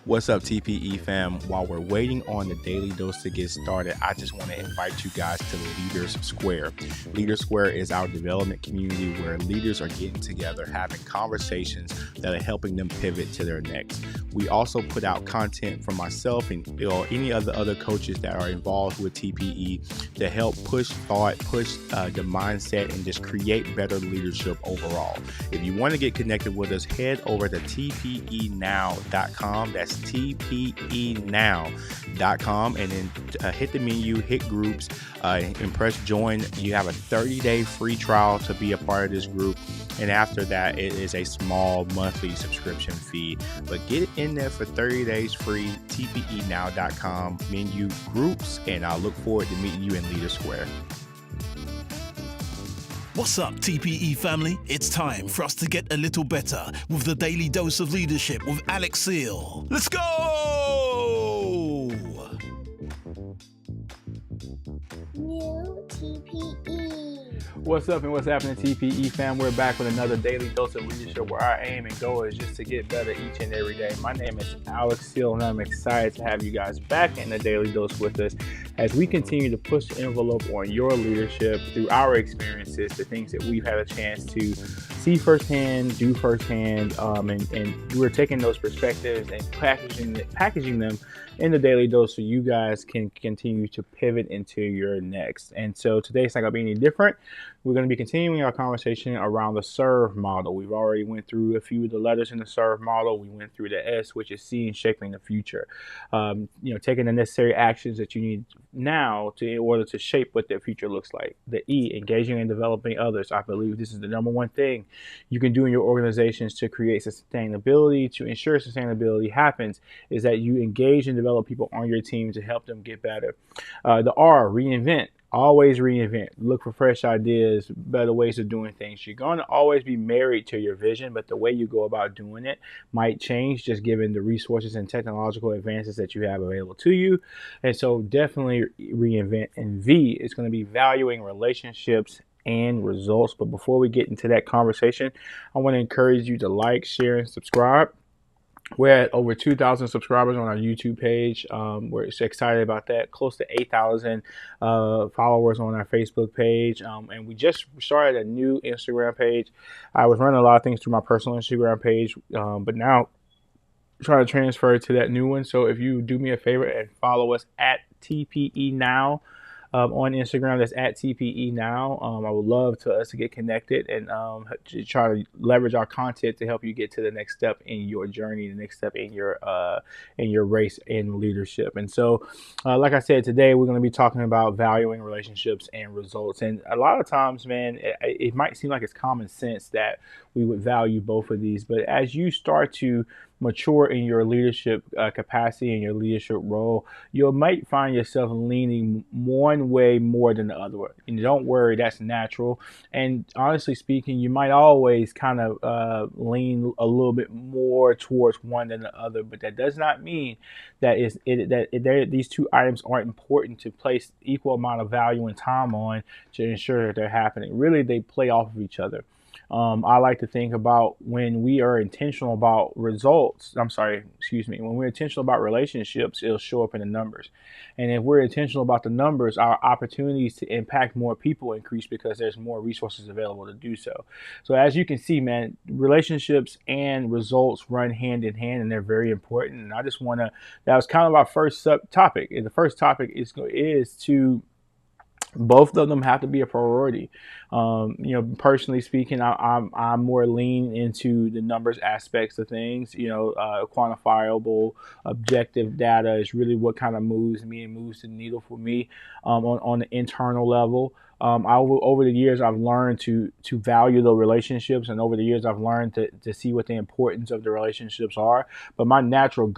What's up, TPE fam? While we're waiting on the daily dose to get started, I just want to invite you guys to the Leaders Square. Leaders Square is our development community where leaders are getting together, having conversations that are helping them pivot to their next. We also put out content from myself and any other coaches that are involved with TPE to help push thought, push the mindset, and just create better leadership overall. If you want to get connected with us, head over to tpenow.com. That's tpenow.com, and then hit the menu, hit groups, and press join. You have a 30-day free trial to be a part of this group, and after that it is a small monthly subscription fee, but get in there for 30 days free. tpenow.com, menu, groups, and I look forward to meeting you in Leader Square. What's up, TPE family? It's time for us to get a little better with the Daily Dose of Leadership with Alex Seal. Let's go! New TPE. What's up and what's happening, TPE fam? We're back with another daily dose of leadership where our aim and goal is just to get better each and every day. My name is Alex Seal, and I'm excited to have you guys back in the daily dose with us as we continue to push the envelope on your leadership through our experiences, the things that we've had a chance to see firsthand, do firsthand, and we're taking those perspectives and packaging them in the daily dose so you guys can continue to pivot into your next. And so today it's not going to be any different. We're going to be continuing our conversation around the SERVE model. We've already went through a few of the letters in the SERVE model. We went through the S, which is seeing, shaping the future. Taking the necessary actions that you need now in order to shape what the future looks like. The E, engaging and developing others. I believe this is the number one thing you can do in your organizations to create sustainability, to ensure sustainability happens, is that you engage and develop people on your team to help them get better. The R, reinvent. Always reinvent. Look for fresh ideas, better ways of doing things. You're going to always be married to your vision, but the way you go about doing it might change just given the resources and technological advances that you have available to you. And so definitely reinvent. And V is going to be valuing relationships and results. But before we get into that conversation, I want to encourage you to like, share, and subscribe. We're at over 2,000 subscribers on our YouTube page. We're excited about that. Close to 8,000 followers on our Facebook page. And we just started a new Instagram page. I was running a lot of things through my personal Instagram page, but now trying to transfer to that new one. So if you do me a favor and follow us at TPE Now, on Instagram, that's at TPE Now. I would love to us to get connected and to try to leverage our content to help you get to the next step in your journey, the next step in your race in leadership. And so, like I said, today we're going to be talking about valuing relationships and results. And a lot of times, man, it might seem like it's common sense that we would value both of these, but as you start to mature in your leadership capacity and your leadership role, you might find yourself leaning one way more than the other way. And don't worry, that's natural. And honestly speaking, you might always kind of lean a little bit more towards one than the other, but that does not mean that these two items aren't important to place equal amount of value and time on to ensure that they're happening. Really, they play off of each other. I like to think about when we are intentional about when we're intentional about relationships, it'll show up in the numbers. And if we're intentional about the numbers, our opportunities to impact more people increase because there's more resources available to do so. So as you can see, man, relationships and results run hand in hand, and they're very important. And I just that was kind of our first topic. And the first topic is to both of them have to be a priority. Personally speaking, I'm more lean into the numbers aspects of things. Quantifiable, objective data is really what kind of moves me and moves the needle for me on the internal level. Over the years, I've learned to value the relationships, and over the years, I've learned to see what the importance of the relationships are. But my natural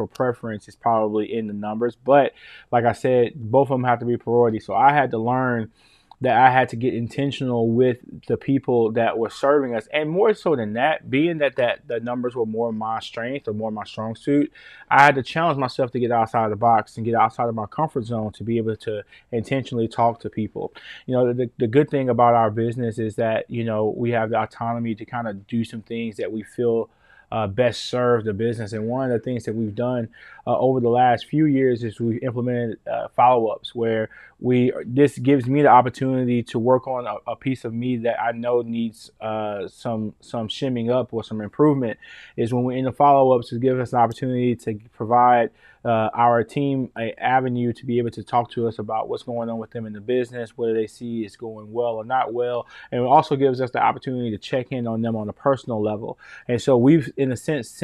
preference is probably in the numbers. But like I said, both of them have to be priority. So I had to learn that I had to get intentional with the people that were serving us. And more so than that, being that the numbers were more my strength or more my strong suit, I had to challenge myself to get outside the box and get outside of my comfort zone to be able to intentionally talk to people. The good thing about our business is that, we have the autonomy to kind of do some things that we feel best serve the business. And one of the things that we've done over the last few years is we've implemented follow-ups where this gives me the opportunity to work on a piece of me that I know needs some shimming up or some improvement. Is when we're in the follow-ups, to give us an opportunity to provide our team an avenue to be able to talk to us about what's going on with them in the business, whether they see it's going well or not well, and it also gives us the opportunity to check in on them on a personal level. And so we've, in a sense,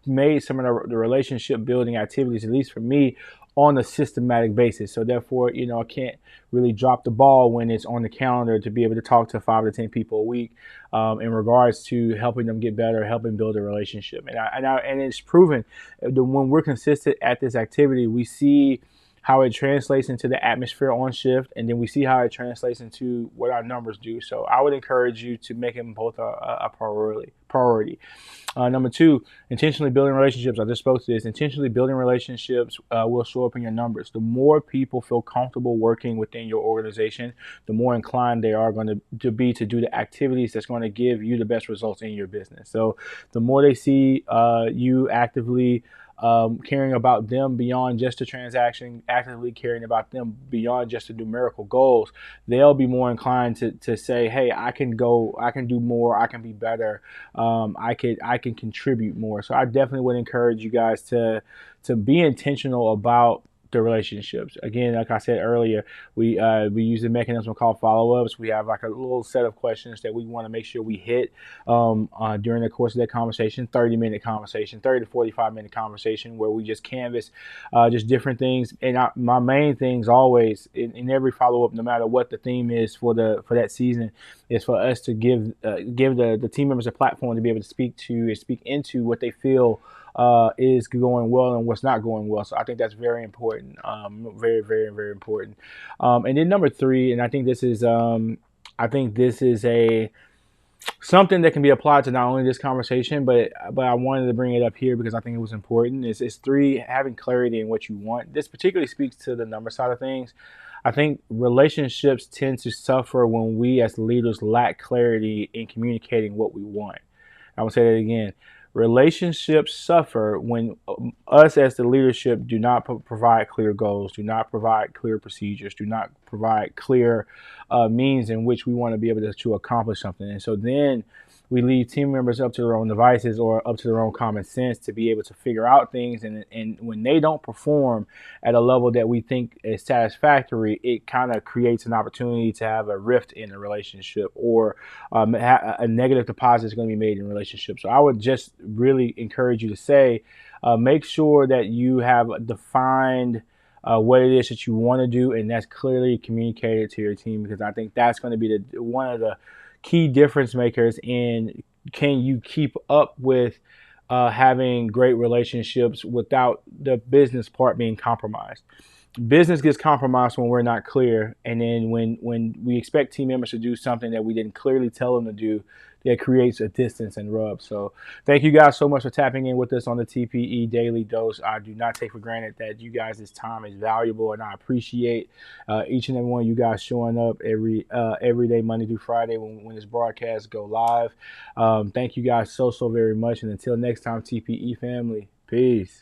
made some of the relationship building activities, at least for me, on a systematic basis. So therefore, I can't really drop the ball when it's on the calendar to be able to talk to 5 to 10 people a week in regards to helping them get better, helping build a relationship. And it's proven that when we're consistent at this activity, we see how it translates into the atmosphere on shift, and then we see how it translates into what our numbers do. So I would encourage you to make them both a priority. Number 2, intentionally building relationships. I just spoke to this. Intentionally building relationships will show up in your numbers. The more people feel comfortable working within your organization, the more inclined they are going to be to do the activities that's going to give you the best results in your business. So the more they see you actively caring about them beyond just the transaction, actively caring about them beyond just the numerical goals, they'll be more inclined to say, hey, I can do more, I can be better, I can contribute more. So I definitely would encourage you guys to be intentional about the relationships. Again, like I said earlier, we use a mechanism called follow-ups. We have like a little set of questions that we want to make sure we hit during the course of that conversation, 30-minute conversation, 30 to 45-minute conversation, where we just canvas just different things. And my main things always in every follow-up, no matter what the theme is for that season, is for us to give the team members a platform to be able to speak to and speak into what they feel is going well and what's not going well. So I think that's very important, very, very, very important. And then number 3, and I think this is something that can be applied to not only this conversation, but I wanted to bring it up here because I think it was important. It's 3, having clarity in what you want. This particularly speaks to the number side of things. I think relationships tend to suffer when we as leaders lack clarity in communicating what we want. I will say that again. Relationships suffer when us as the leadership do not provide clear goals, do not provide clear procedures, do not provide clear means in which we want to be able to accomplish something. And so then we leave team members up to their own devices or up to their own common sense to be able to figure out things. And when they don't perform at a level that we think is satisfactory, it kind of creates an opportunity to have a rift in a relationship, or a negative deposit is going to be made in a relationship. So I would just really encourage you to say, make sure that you have defined what it is that you want to do, and that's clearly communicated to your team, because I think that's going to be one of the key difference makers in can you keep up with having great relationships without the business part being compromised. Business gets compromised when we're not clear, and then when we expect team members to do something that we didn't clearly tell them to do, that creates a distance and rub. So thank you guys so much for tapping in with us on the TPE Daily Dose. I do not take for granted that you guys' time is valuable, and I appreciate each and every one of you guys showing up every day, Monday through Friday, when this broadcast go live. Thank you guys so very much, and until next time, TPE family, peace.